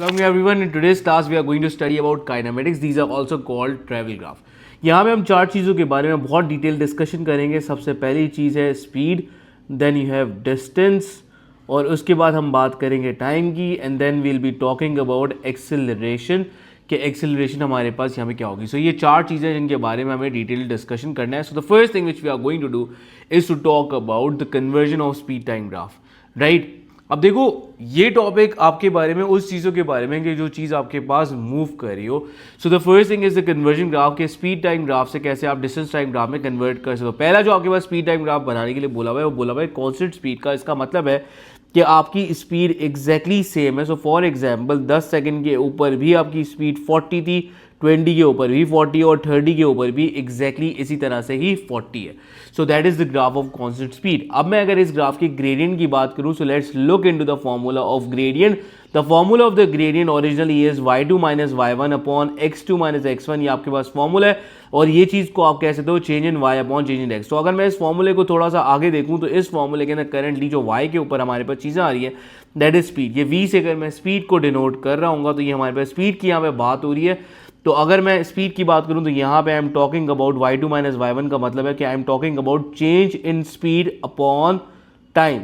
Welcome everyone. In today's class, we are going to study about kinematics. These are also called travel graph. यहाँ पे हम चार चीज़ों के बारे में बहुत डिटेल डिस्कशन करेंगे. सबसे पहली चीज़ है speed, then you have distance, और उसके बाद हम बात करेंगे टाइम की, and then we'll be talking about acceleration कि एक्सेलरेशन हमारे पास यहाँ पे क्या होगी. सो ये चार चीज़ें जिनके बारे में हमें डिटेल डिस्कशन करना है. So the first thing which we are going to do is to talk about the conversion of speed time graph. Right, अब देखो ये टॉपिक आपके बारे में उस चीज़ों के बारे में कि जो चीज़ आपके पास मूव कर रही हो. So the first thing is the conversion graph के स्पीड टाइम ग्राफ से कैसे आप डिस्टेंस टाइम ग्राफ में कन्वर्ट कर सकते हो. पहला जो आपके पास स्पीड टाइम ग्राफ बनाने के लिए बोला हुआ है वो बोला हुआ है कॉन्स्टेंट स्पीड का. इसका मतलब है कि आपकी स्पीड एग्जैक्टली सेम है. सो फॉर एग्जाम्पल 10 सेकेंड के ऊपर भी आपकी स्पीड 40 थी, 20 के ऊपर भी 40 और 30 के ऊपर भी एग्जैक्टली इसी तरह से ही 40 है. So that is the graph of constant speed. अब मैं अगर इस ग्राफ के ग्रेडियंट की बात करूं, so let's look into the formula of gradient. The formula of the gradient originally is y2 minus y1 upon x2 minus x1. ये आपके पास फॉर्मूला है और ये चीज़ को आप कह सकते हो change in y upon change in x. तो अगर मैं इस फॉर्मूले को थोड़ा सा आगे देखूं तो इस फॉर्मूले के अंदर करंटली जो y के ऊपर हमारे पास चीज़ें आ रही है दैट इज स्पीड. ये v से अगर मैं स्पीड को डिनोट कर रहा हूँ तो ये हमारे पास स्पीड की यहाँ पे बात हो रही है. तो अगर मैं स्पीड की बात करूं तो यहाँ पे आई am talking about y2 minus y1 का मतलब है कि I am talking about change in speed upon time.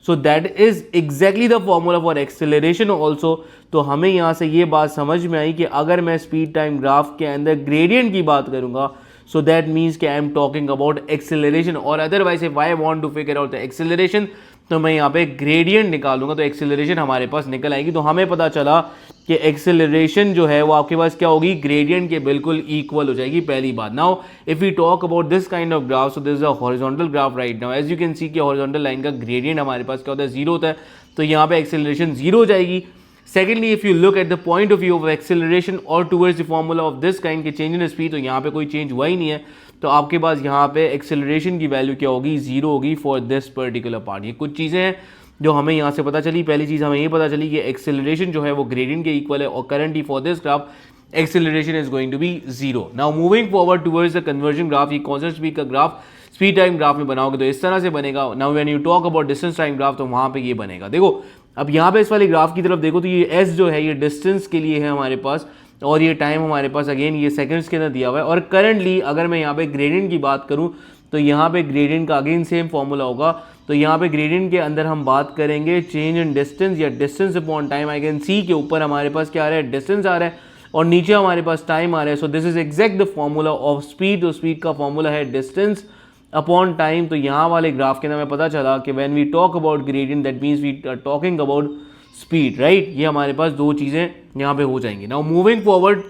So that is exactly the formula for acceleration also. तो हमें यहाँ से ये बात समझ में आई कि अगर मैं स्पीड टाइम ग्राफ के अंदर ग्रेडियंट की बात करूंगा सो दैट मीन्स कि I am talking about acceleration. और otherwise if I want to figure out the acceleration तो मैं यहाँ पे ग्रेडियंट निकालूंगा तो एक्सेलरेशन हमारे पास निकल आएगी. तो हमें पता चला कि एक्सेलरेशन जो है वो आपके पास क्या होगी, ग्रेडियंट के बिल्कुल इक्वल हो जाएगी. पहली बात. Now if you talk about this kind of graph, so this is a horizontal graph right now. As you can see कि हॉरिजॉन्टल लाइन का ग्रेडियंट हमारे पास क्या होता है, जीरो होता है. तो यहाँ पे एक्सेलरेशन जीरो हो जाएगी. Secondly if you look at the point of view of acceleration और towards the formula of this kind के चेंज इन स्पीड, तो यहाँ पे कोई चेंज हुआ ही नहीं है. तो आपके पास यहाँ पे एक्सेलरेशन की वैल्यू क्या होगी, जीरो होगी फॉर दिस पर्टिकुलर पार्ट. ये कुछ चीज़ें हैं जो हमें यहाँ से पता चली. पहली चीज़ हमें ये पता चली कि एक्सेलरेशन जो है वो ग्रेडियंट के इक्वल है और currently for this graph acceleration is going to be zero. Now moving forward towards the conversion graph, ये कांस्टेंट स्पीड का ग्राफ स्पीड टाइम ग्राफ में बनाओगे तो इस तरह से बनेगा. Now when you talk about distance time graph तो वहाँ पे ये बनेगा. देखो अब यहाँ पे इस वाले ग्राफ की तरफ देखो तो ये एस जो है ये डिस्टेंस के लिए है हमारे पास और ये टाइम हमारे पास अगेन ये सेकंड्स के अंदर दिया हुआ है. और करंटली अगर मैं यहाँ पे ग्रेडियंट की बात करूँ तो यहाँ पे ग्रेडियंट का अगेन सेम फॉर्मूला होगा. तो यहाँ पे ग्रेडियंट के अंदर हम बात करेंगे चेंज इन डिस्टेंस या distance upon time. I can see के ऊपर हमारे पास क्या आ रहा है, डिस्टेंस आ रहा है और नीचे हमारे पास टाइम आ रहा है. सो this is exact the formula of speed. तो स्पीड का फॉर्मूला है डिस्टेंस अपॉन टाइम. तो यहाँ वाले ग्राफ के अंदर हमें पता चला कि when we talk about gradient that means we are talking about speed. Right, ये हमारे पास दो चीज़ें यहाँ पे हो जाएंगी. Now moving forward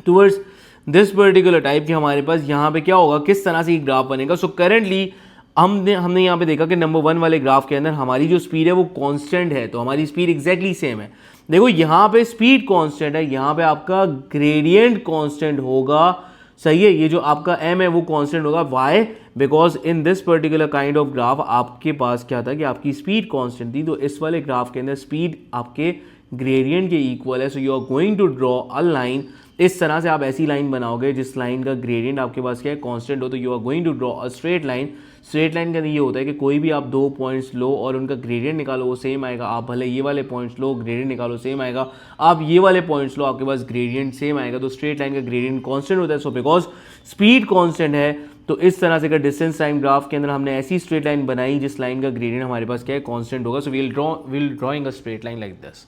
towards this particular type कि हमारे पास यहाँ पे क्या होगा, किस तरह से ये ग्राफ बनेगा. सो करेंटली हमने यहाँ पे देखा कि नंबर 1 वाले ग्राफ के अंदर हमारी जो स्पीड है वो कांस्टेंट है. तो हमारी स्पीड एग्जैक्टली सेम है. देखो यहाँ पे स्पीड कांस्टेंट है, यहाँ पे आपका ग्रेडियंट कांस्टेंट होगा. सही है, ये जो आपका m है वो कांस्टेंट होगा. Why? Because in this particular kind of graph आपके पास क्या था कि आपकी स्पीड कांस्टेंट थी. तो इस वाले ग्राफ के अंदर स्पीड आपके ग्रेडियंट के इक्वल है. So you are going to draw a line. इस तरह से आप ऐसी लाइन बनाओगे जिस लाइन का ग्रेडियंट आपके पास क्या है, कांस्टेंट हो. तो you are going to draw a straight line. Straight line का ये होता है कि कोई भी आप दो पॉइंट्स लो और उनका ग्रेडियंट निकालो वो सेम आएगा. आप भले ये वाले पॉइंट्स लो, ग्रेडियंट निकालो सेम आएगा. आप ये वाले पॉइंट्स लो, आपके पास ग्रेडियंट सेम आएगा. तो स्ट्रेट लाइन का ग्रेडियंट कांस्टेंट होता है. सो बिकॉज स्पीड कांस्टेंट है तो इस तरह से अगर डिस्टेंस टाइम ग्राफ के अंदर हमने ऐसी स्ट्रेट लाइन बनाई जिस लाइन का ग्रेडियंट हमारे पास क्या है, कांस्टेंट होगा. So will drawing a straight line like this.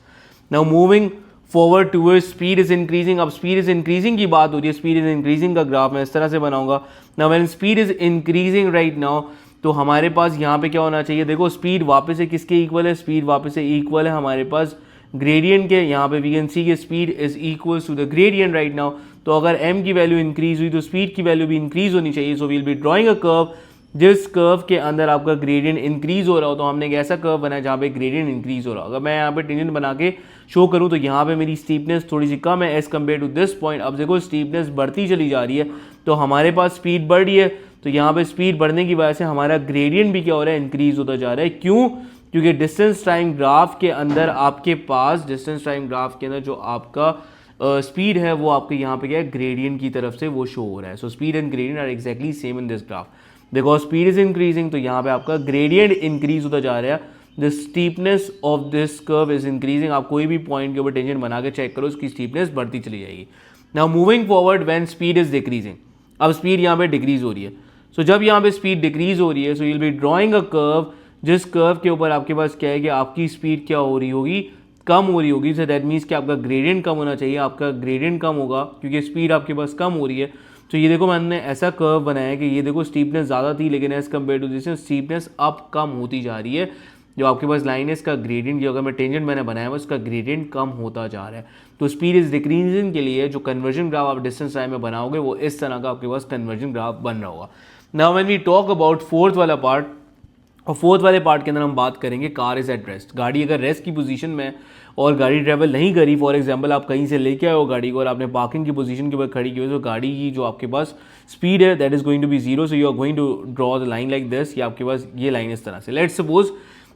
Now moving forward towards speed is increasing. अब स्पीड इज इंक्रीजिंग की बात हो रही है. स्पीड इज इंक्रीजिंग का ग्राफ मैं इस तरह से बनाऊंगा. Now when speed is increasing right now तो हमारे पास यहाँ पे क्या होना चाहिए, देखो स्पीड वापस से किसके इक्वल है, स्पीड वापस से इक्वल है हमारे पास ग्रेडियंट के. यहाँ पे वी कैन सी के speed is equal to the gradient right now. तो अगर m की वैल्यू इंक्रीज हुई तो स्पीड की वैल्यू भी इंक्रीज होनी चाहिए. So we'll be drawing a curve जिस कर्व के अंदर आपका ग्रेडियंट इंक्रीज हो रहा हो. तो हमने एक ऐसा कर्व बनाया जहाँ पे ग्रेडियंट इंक्रीज हो रहा हो. अगर मैं यहाँ पे टेंजेंट बना के शो करूँ तो यहाँ पे मेरी स्टीपनेस थोड़ी सी कम है as compare to this point. अब देखो स्टीपनेस बढ़ती चली जा रही है तो हमारे पास स्पीड बढ़ रही है. तो यहाँ पे स्पीड बढ़ने की वजह से हमारा ग्रेडियंट भी क्या हो रहा है, इंक्रीज होता जा रहा है. क्यों? क्योंकि डिस्टेंस टाइम ग्राफ के अंदर आपके पास डिस्टेंस टाइम ग्राफ के अंदर जो आपका स्पीड है वो आपके यहाँ पे क्या है, ग्रेडियंट की तरफ से वो शो हो रहा है. So speed and gradient are exactly same in this graph. Because speed is increasing तो यहाँ पे आपका ग्रेडियंट इंक्रीज होता जा रहा है. The steepness of this curve is increasing. आप कोई भी पॉइंट के ऊपर टेंजेंट बना के चेक करो, उसकी स्टीपनेस बढ़ती चली जाएगी। Now moving forward when speed is decreasing, अब स्पीड यहाँ पे डिक्रीज हो रही है। सो जब यहाँ पे स्पीड डिक्रीज हो रही है, so you will be drawing a curve, जिस कर्व के ऊपर आपके पास क्या है कि आपकी स्पीड क्या हो रही होगी, कम हो रही होगी। सो दैट मीन्स कि आपका ग्रेडियंट कम होना चाहिए, आपका ग्रेडियंट कम होगा क्योंकि स्पीड आपके पास कम हो रही है। तो ये देखो मैंने ऐसा कर्व बनाया है कि ये देखो स्टीपनेस ज़्यादा थी, लेकिन as compare to this steepness अब कम होती जा रही है। जो आपके पास लाइन है इसका ग्रेडियंट, जो अगर मैं टेंजेंट मैंने बनाया हुआ उसका ग्रेडियंट कम होता जा रहा है। तो स्पीड इज डिक्रीजिंग के लिए जो कन्वर्जन ग्राफ आप डिस्टेंस टाइम में बनाओगे वो इस तरह का आपके पास कन्वर्जन ग्राफ बन रहा होगा। Now when we talk about fourth वाला पार्ट, और फोर्थ वाले पार्ट के अंदर हम बात करेंगे कार इज एट रेस्ट। गाड़ी अगर रेस्ट की पोजीशन में और गाड़ी ट्रैवल नहीं करी, फॉर एग्जांपल आप कहीं से लेके आए हो गाड़ी को और आपने पार्किंग की पोजीशन के ऊपर खड़ी की हो, तो गाड़ी की जो आपके पास स्पीड है that is going to be zero. So you are going to draw the line like this, या आपके पास ये लाइन इस तरह से। लेट्स सपोज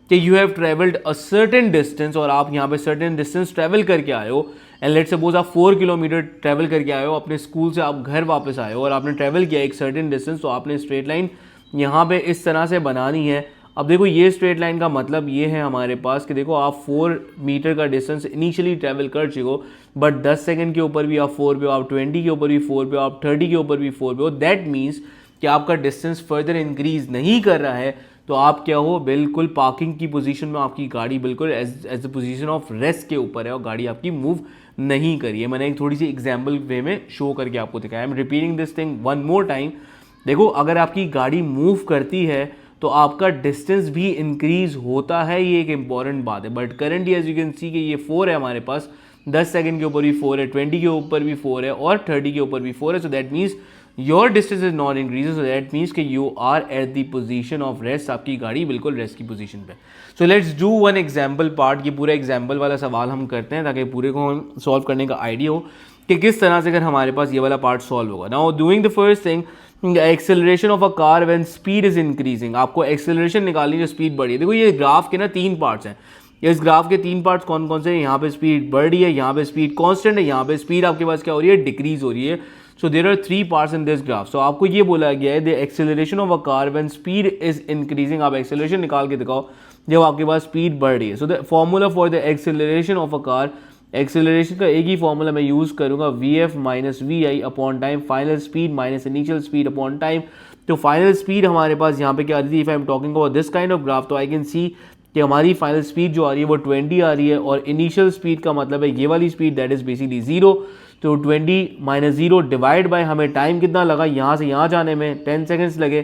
कि you have travelled a certain distance, और आप यहाँ पे सर्टेन डिस्टेंस ट्रैवल करके आए हो, एंड लेट्स सपोज आप 4 किलोमीटर ट्रैवल करके आए हो, अपने स्कूल से आप घर वापस आए हो और आपने ट्रैवल किया एक सर्टेन डिस्टेंस, तो आपने स्ट्रेट लाइन यहाँ पे इस तरह से बनानी है। अब देखो ये स्ट्रेट लाइन का मतलब ये है हमारे पास कि देखो आप 4 मीटर का डिस्टेंस इनिशियली ट्रैवल कर चुके हो, बट 10 सेकंड के ऊपर भी आप 4 पे हो, आप 20 के ऊपर भी 4 पे हो, आप 30 के ऊपर भी 4 पे हो। दैट मीन्स कि आपका डिस्टेंस फर्दर इंक्रीज नहीं कर रहा है, तो आप क्या हो, बिल्कुल पार्किंग की पोजीशन में आपकी गाड़ी बिल्कुल as the position of rest के ऊपर है और गाड़ी आपकी मूव नहीं करी है। मैंने एक थोड़ी सी एग्जाम्पल वे में शो करके आपको दिखाया। I am repeating this thing one more time. देखो अगर आपकी गाड़ी मूव करती है तो आपका डिस्टेंस भी इंक्रीज होता है, ये एक इंपॉर्टेंट बात है। But currently as you can see कि ये 4 है हमारे पास, 10 सेकंड के ऊपर भी 4 है, 20 के ऊपर भी 4 है और 30 के ऊपर भी 4 है। So that means your distance is not increasing, so that means कि you are at the position of rest, आपकी गाड़ी बिल्कुल रेस्ट की पोजीशन पे। So let's do one example part. ये पूरा एग्जाम्पल वाला सवाल हम करते हैं ताकि पूरे को हम सॉल्व करने का आइडिया हो कि किस तरह से अगर हमारे पास ये वाला पार्ट सॉल्व होगा। Now doing the first thing, acceleration of a car when speed is increasing. आपको एक्सेलरेशन निकालनी जो स्पीड बढ़ी है। देखो ये ग्राफ के ना 3 पार्ट्स हैं, इस ग्राफ के 3 पार्ट्स कौन कौन से हैं? यहाँ पे स्पीड बढ़ रही है, यहाँ पे स्पीड कांस्टेंट है, यहाँ पे स्पीड आपके पास क्या हो रही है, डिक्रीज हो रही है। So there are 3 parts in this graph. So आपको ये बोला गया है the acceleration of a car when speed is increasing. आप एक्सेलरेशन निकाल के दिखाओ जब आपके पास स्पीड बढ़ रही है। So the formula for the acceleration of a car, acceleration का एक ही फॉर्मूला मैं यूज करूंगा, v minus v i upon time, final speed minus initial speed upon time. तो फाइनल स्पीड हमारे पास यहाँ पे क्या आ रही थी, if I am talking about this kind of graph, तो आई कैन सी कि हमारी फाइनल स्पीड जो आ रही है वो 20 आ रही है, और इनिशियल स्पीड का मतलब है ये वाली स्पीड दैट इज बेसिकली 0। तो 20 माइनस 0 डिवाइड बाय हमें टाइम कितना लगा यहाँ से यहाँ जाने में, 10 सेकेंड्स लगे,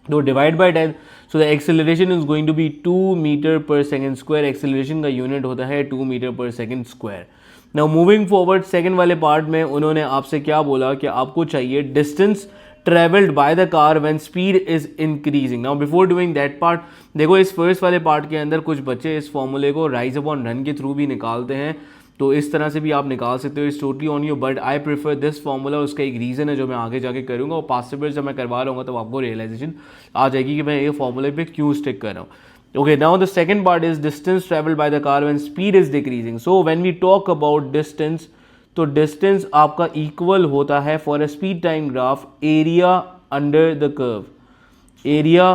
तो divide by 10। So the acceleration is going to be 2 metre per second square. Acceleration का यूनिट होता है 2 metre per second square. Now moving forward, second वाले पार्ट में उन्होंने आपसे क्या बोला कि आपको चाहिए distance travelled by the car when speed is increasing. Now before doing that part, देखो इस फर्स्ट वाले पार्ट के अंदर कुछ बच्चे इस फॉर्मूले को राइज अपॉन रन के थ्रू भी निकालते हैं, तो इस तरह से भी आप निकाल सकते हो, इस totally on you, but I prefer this formula. उसका एक रीज़न है जो मैं आगे जाके करूँगा, और पास्ट पेपर जब मैं करवा रहा हूँ तो आपको रियलाइजेशन आ जाएगी कि मैं ये फॉर्मूले पे क्यों स्टिक कर रहा हूँ। Okay, now the second part is distance travelled by the car when speed is decreasing. So when we talk about distance, तो डिस्टेंस आपका इक्वल होता है for a speed time graph area under the curve. Area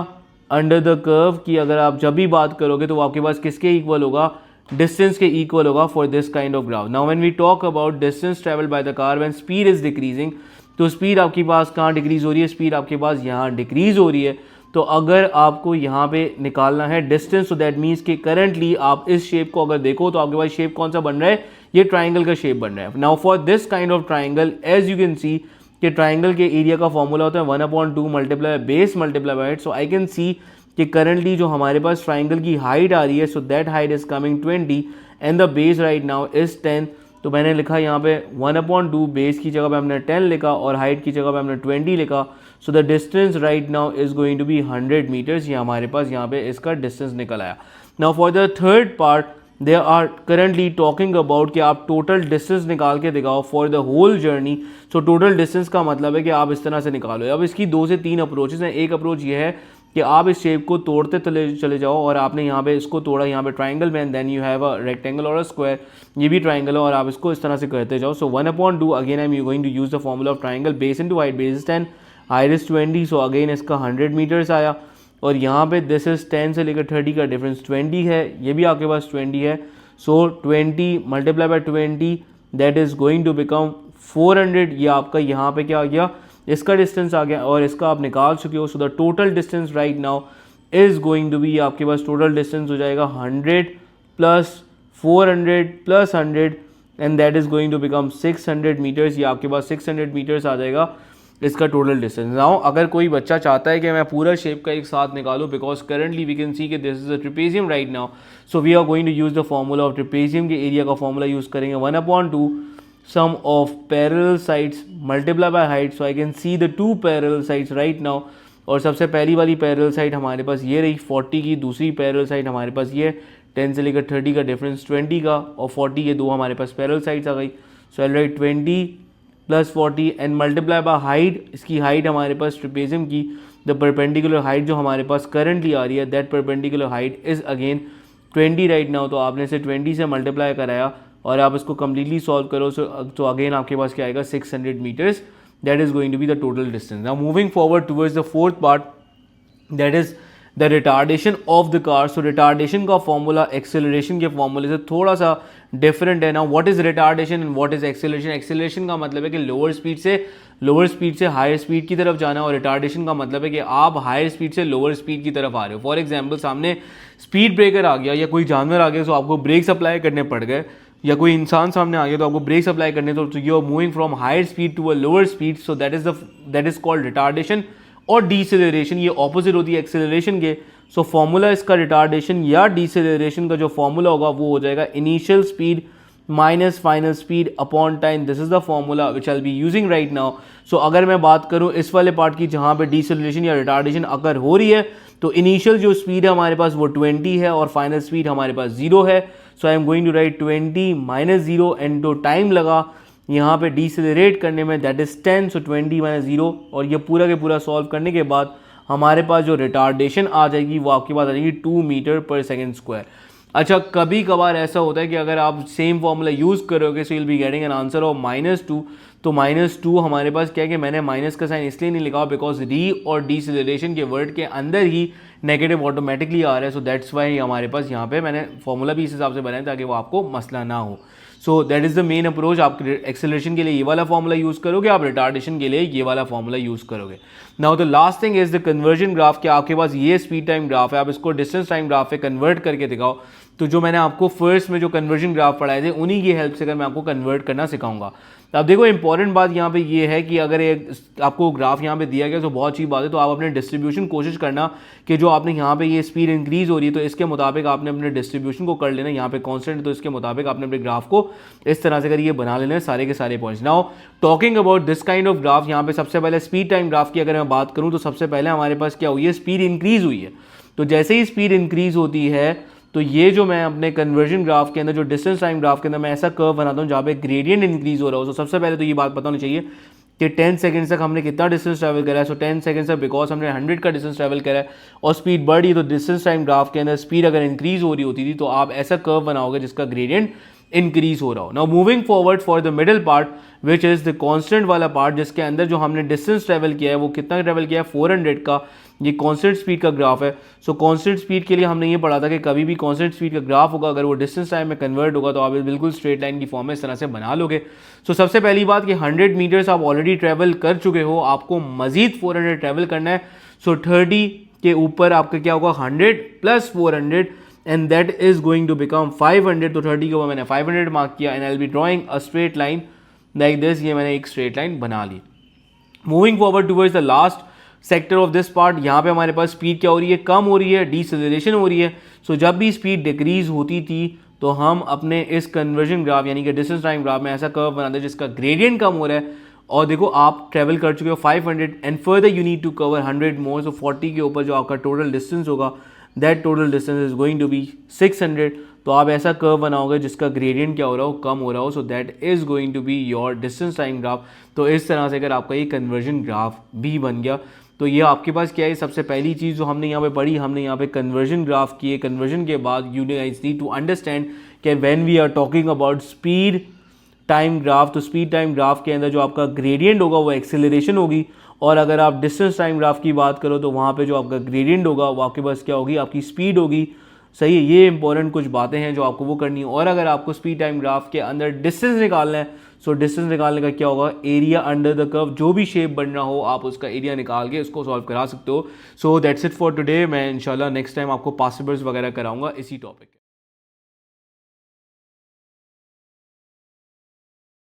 under the curve की अगर आप जब भी बात करोगे तो वो आपके पास किसके इक्वल होगा, डिस्टेंस के इक्वल होगा for this kind of graph. Now when we talk about distance travelled by the car when speed is decreasing, तो स्पीड आपके पास कहाँ डिक्रीज हो रही है, स्पीड आपके पास यहाँ डिक्रीज हो रही है। तो अगर आपको यहाँ पे निकालना है डिस्टेंस, तो दैट मीन्स कि करंटली आप इस शेप को अगर देखो तो आपके पास शेप कौन सा बन रहा है, ये ट्राइंगल का शेप बन रहा है। Now for this kind of triangle as you can see कि ट्राइंगल के एरिया का फॉर्मूला होता है 1/2 multiply base multiply by height. So I can see कि करंटली जो हमारे पास ट्राइंगल की हाइट आ रही है, so that height is coming 20 and the base right now is 10। तो मैंने लिखा यहाँ पे 1/2, बेस की जगह पे हमने 10 लिखा और हाइट की जगह पे हमने 20 लिखा। So the distance right now is going to be 100 metres. ये हमारे पास यहाँ पे इसका डिस्टेंस निकल आया। Now for the third part they are currently talking about कि आप टोटल डिस्टेंस निकाल के दिखाओ for the whole journey. So total distance का मतलब है कि आप इस तरह से निकालो। अब इसकी 2 से 3 अप्रोचेस हैं। एक अप्रोच ये है कि आप इस शेप को तोड़ते चले जाओ, और आपने यहाँ पे इसको तोड़ा यहाँ पे ट्राइंगल में, and then you have a rectangle और अ स्क्वायर, ये भी ट्राइंगल है, और आप इसको इस तरह से करते जाओ। So 1/2 again I am going to use the formula of triangle, base into height, base is 10, height is 20, so again इसका 100 मीटर्स आया। और यहाँ पे दिस इज 10 से लेकर 30 का डिफरेंस 20 है, ये भी आपके पास 20 है। So 20 multiply by 20 that is going to become 400। ये आपका यहाँ पे क्या आ गया, इसका डिस्टेंस आ गया और इसका आप निकाल चुके हो। So the total distance right now is going to be, आपके पास टोटल डिस्टेंस हो जाएगा 100 plus 400 plus 100 and that is going to become 600 metres. ये आपके पास 600 मीटर्स आ जाएगा इसका टोटल डिस्टेंस। नाउ अगर कोई बच्चा चाहता है कि मैं पूरा शेप का एक साथ निकालूं, because currently we can see कि this is a trapezium right now, so we are going to use the formula of trapezium के एरिया का फॉर्मूला यूज करेंगे 1/2 sum of parallel sides multiply by height. So I can see the two parallel sides right now, और सबसे पहली वाली parallel side हमारे पास ये रही 40 की, दूसरी पैरेलल साइड हमारे पास ये 10 से लेकर 30 का डिफरेंस 20 का, और 40 ये दो हमारे पास पैरेलल साइड्स आ गई। So I write 20 plus 40 and multiply by height, इसकी हाइट हमारे पास ट्रिपेजियम की द परपेंडिकुलर हाइट जो हमारे पास करंटली आ रही है, that perpendicular height is again 20 right now. तो आपने इसे 20 से मल्टीप्लाई कराया और आप इसको कम्प्लीटली सॉल्व करो, तो अगेन आपके पास क्या आएगा 600 metres, that is going to be the total distance. Now moving forward towards the fourth part, that is the retardation of the car. So retardation का फॉर्मूला एक्सेलरेशन के फॉर्मूले से थोड़ा सा डिफरेंट है। ना what is retardation and what is acceleration? Acceleration का मतलब है कि लोअर स्पीड से हायर स्पीड की तरफ जाना, और रिटार्डेशन का मतलब है कि आप हायर स्पीड से लोअर स्पीड की तरफ आ रहे हो। फॉर एग्जाम्पल सामने स्पीड ब्रेकर आ गया या कोई जानवर आ गया, तो आपको ब्रेक्स अप्लाई करने पड़ गए, या कोई इंसान सामने आ गया तो आपको ब्रेक्स अप्लाई करने, तो you are moving from higher speed to a lower speed, so that is called retardation. और डिसेलरेशन ये ऑपोजिट होती है एक्सेलरेशन के। सो फॉर्मूला इसका रिटार्डेशन या डिसेलरेशन का जो फॉर्मूला होगा वो हो जाएगा initial speed minus final speed upon time. This is the formula which I will be using right now. So अगर मैं बात करूं इस वाले पार्ट की जहां पे डिसेलरेशन या रिटार्डेशन अगर हो रही है, तो इनिशियल जो स्पीड है हमारे पास वो 20 है और फाइनल स्पीड हमारे पास 0 है। So I am going to write 20 minus 0 and जो टाइम लगा यहाँ पे डिसेलरेट करने में दैट इज 10, सो 20 माइनस 0, और ये पूरा के पूरा सॉल्व करने के बाद हमारे पास जो रिटार्डेशन आ जाएगी वो आपके पास आ जाएगी 2 मीटर पर सेकेंड स्क्वायर। अच्छा, कभी कभार ऐसा होता है कि अगर आप सेम फॉर्मूला यूज़ करोगे so you will be getting an answer of -2। तो -2 हमारे पास क्या है कि मैंने माइनस का साइन इसलिए नहीं लिखा बिकॉज री और डिसेलरेशन के वर्ड के अंदर ही नेगेटिव ऑटोमेटिकली आ रहा है। सो दैट्स वाई हमारे पास यहाँ पे मैंने फॉर्मूला भी इस हिसाब से बनाया ताकि वो आपको मसला ना हो। So that is the main approach. आप एक्सेलरेशन के लिए ये वाला फॉर्मूला यूज़ करोगे, आप रिटार्डेशन के लिए ये वाला फॉर्मूला यूज़ करोगे। Now the last thing is the conversion graph. कि आपके पास ये स्पीड टाइम ग्राफ है, आप इसको डिस्टेंस टाइम ग्राफ पे कन्वर्ट करके दिखाओ। तो जो मैंने आपको फर्स्ट में जो कन्वर्जन ग्राफ पढ़ाए थे उन्हीं की हेल्प से अगर मैं आपको कन्वर्ट करना सिखाऊंगा। तो अब देखो इंपॉर्टेंट बात यहाँ पे ये है कि अगर एक आपको ग्राफ यहाँ पे दिया गया तो बहुत अच्छी बात है, तो आप अपने डिस्ट्रीब्यूशन कोशिश करना कि जो आपने यहाँ पे ये स्पीड इंक्रीज हो रही है तो इसके मुताबिक आपने अपने डिस्ट्रीब्यूशन को कर लेना। यहाँ पे कांस्टेंट है तो इसके मुताबिक आपने अपने ग्राफ को इस तरह से करिए बना लेना है सारे के सारे points. Now talking about this kind of graph, यहाँ पे सबसे पहले स्पीड टाइम ग्राफ की अगर मैं बात करूँ तो सबसे पहले हमारे पास क्या हुई है, स्पीड इंक्रीज हुई है। तो जैसे ही स्पीड इंक्रीज होती है तो ये जो मैं अपने कन्वर्जन ग्राफ के अंदर जो डिस्टेंस टाइम ग्राफ के अंदर मैं ऐसा कर्व बनाता हूँ जहाँ पे ग्रेडियंट इंक्रीज हो रहा हो। तो सबसे पहले तो ये बात पता होनी चाहिए कि 10 सेकंड्स तक हमने कितना डिस्टेंस ट्रैवल करा है। सो 10 सेकंड्स तक बिकॉज हमने 100 का डिस्टेंस ट्रैवल करा है और स्पीड बढ़ी, तो डिस्टेंस टाइम ग्राफ के अंदर स्पीड अगर इंक्रीज हो रही होती थी तो आप ऐसा कर्व बनाओगे जिसका ग्रेडियंट इंक्रीज हो रहा हो। Now moving forward for the middle part which is the constant वाला पार्ट, जिसके अंदर जो हमने डिस्टेंस ट्रैवल किया है वो कितना ट्रैवल किया है 400 का। ये कांस्टेंट स्पीड का ग्राफ है। सो कांस्टेंट स्पीड के लिए हमने ये पढ़ा था कि कभी भी कांस्टेंट स्पीड का ग्राफ होगा अगर वो डिस्टेंस टाइम में कन्वर्ट होगा तो आप बिल्कुल स्ट्रेट लाइन की फॉर्म में इस तरह से बना लोगे। सो सबसे पहली बात कि 100 मीटर्स आप ऑलरेडी ट्रैवल कर चुके हो, आपको मजीद 400 ट्रैवल करना है। सो 30 के ऊपर आपका क्या होगा 100 plus 400 and that is going to become 500। तो 30 के ऊपर मैंने 500 मार्क किया and I will be drawing a straight line like this. ये मैंने एक स्ट्रेट लाइन बना ली। Moving forward towards the last sector of this part, यहाँ पे हमारे पास स्पीड क्या हो रही है, कम हो रही है, डिसेलरेशन हो रही है। सो जब भी स्पीड डिक्रीज होती थी तो हम अपने इस कन्वर्जन ग्राफ यानी कि डिस्टेंस टाइम ग्राफ में ऐसा कर्व बनाते हैं जिसका ग्रेडियंट कम हो रहा है। और देखो आप ट्रैवल कर चुके हो 500 and further you need to cover 100 more. So 40 के ऊपर जो आपका टोटल डिस्टेंस होगा that total distance is going to be 600। तो आप ऐसा कर्व बनाओगे जिसका ग्रेडियंट क्या हो रहा हो, कम हो रहा हो। So that is going to be your distance time graph. तो इस तरह से अगर आपका ये कन्वर्जन ग्राफ भी बन गया तो ये आपके पास क्या है, सबसे पहली चीज़ जो हमने यहाँ पे पढ़ी, हमने यहाँ पे कन्वर्जन ग्राफ किए। कन्वर्जन के बाद you guys need to understand कि when we are talking about speed time graph, तो स्पीड टाइम ग्राफ के अंदर जो आपका ग्रेडियंट होगा वो एक्सेलरेशन होगी और अगर आप डिस्टेंस टाइम ग्राफ की बात करो तो वहाँ पे जो आपका ग्रेडियंट होगा वो आपके पास क्या होगी, आपकी स्पीड होगी। सही है, ये इंपॉर्टेंट कुछ बातें हैं जो आपको वो करनी है। और अगर आपको स्पीड टाइम ग्राफ के अंदर डिस्टेंस निकालना है, सो डिस्टेंस निकालने का क्या होगा, एरिया अंडर द कर्व, जो भी शेप बनना हो आप उसका एरिया निकाल के उसको सॉल्व करा सकते हो। So that's it for today. मैं इंशाल्लाह नेक्स्ट टाइम आपको पासिबल्स वगैरह कराऊंगा इसी टॉपिक।